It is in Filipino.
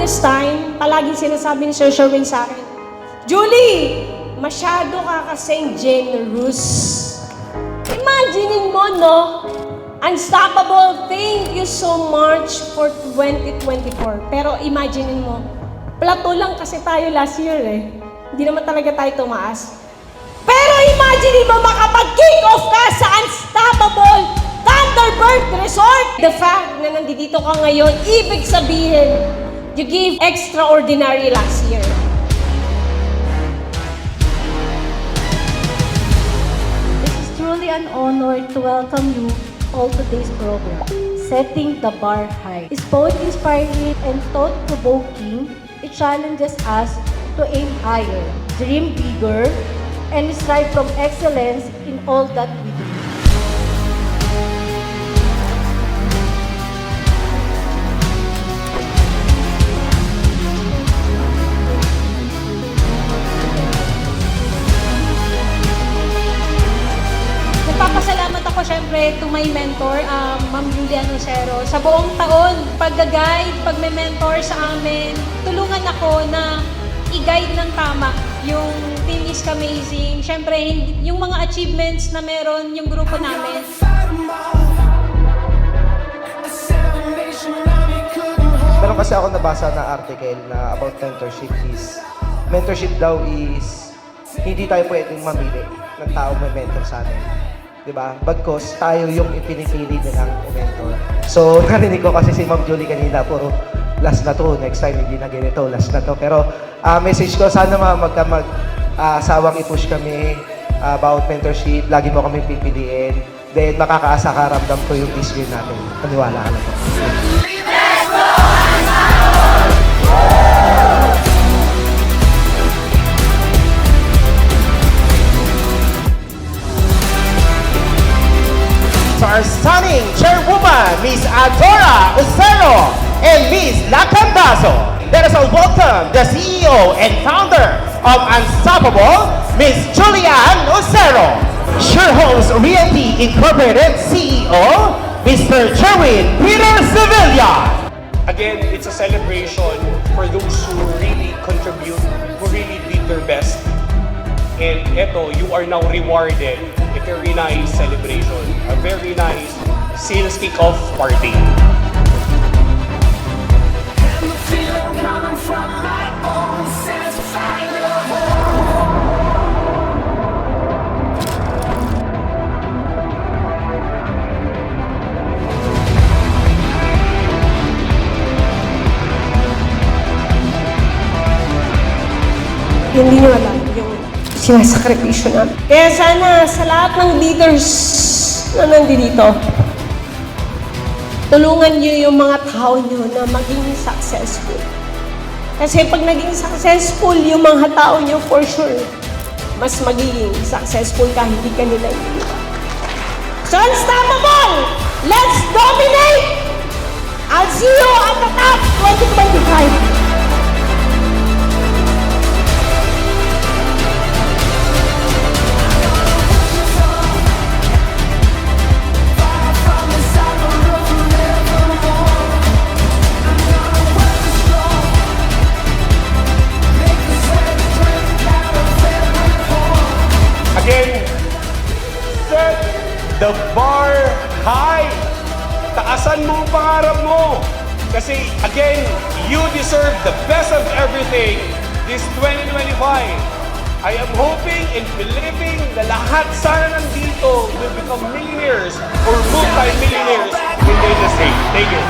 longest time, palaging sinasabi ni Sir Sherwin sa akin, Julie, masyado ka kasing generous. Imaginein mo, no? Unstoppable, thank you so much for 2024. Pero imaginein mo, plato lang kasi tayo last year eh. Hindi naman talaga tayo tumaas. Pero imagine mo makapag-kick off ka sa Unstoppable Thunderbird Resort. The fact na nandito ka ngayon, ibig sabihin, you gave extraordinary last year. It is truly an honor to welcome you all to this program. Setting the bar high is both inspiring and thought-provoking. It challenges us to aim higher, dream bigger, and strive from excellence in all that we do. Nagpapasalamat ako syempre to my mentor, Ma'am Julia Lucero. Sa buong taon, pag-guide, pag-mentor sa amin, tulungan ako na i-guide ng tama yung Team is Amazing. Syempre, yung mga achievements na meron yung grupo namin. Meron kasi ako nabasa na article na about mentorship daw is hindi tayo pwedeng mamili ng taong may mentor sa atin. Diba? Bagkos tayo yung ipinipili nilang mentor. So, narinig ko kasi si Ma'am Julie kanina, puro last na to, next time hindi na ganito, last na to. Pero message ko, sana sawang i-push kami about mentorship, lagi mo kami pipiliin. Then makakaasa ka, ramdam ko yung this year natin. Paniwala ka na po. To our stunning chairwoman, Miss Adora Ucero and Miss Lacandazo. Let us all welcome the CEO and founder of Unstoppable, Miss Julian Ucero. Shareholders Realty Incorporated CEO, Mr. Sherwin Peter Sevilla. Again, it's a celebration for those who really contribute, who really did their best. And eto, you are now rewarded. A very nice celebration. A very nice sales kick-off party. Hindi nyo alam yung sinasakripisyo namin. Kaya sana sa lahat ng leaders na nandito, tulungan nyo yung mga tao nyo na maging successful. Kasi pag naging successful yung mga tao nyo, for sure, mas magiging successful ka, hindi ka nila iiwan. So, Unstoppable! Let's dominate! I'll see you at the top 2025! Again, set the bar high. Taasan mo ang pangarap mo. Kasi again, you deserve the best of everything this 2025. I am hoping and believing na lahat sana nandito will become millionaires or multi-millionaires in the industry. Thank you.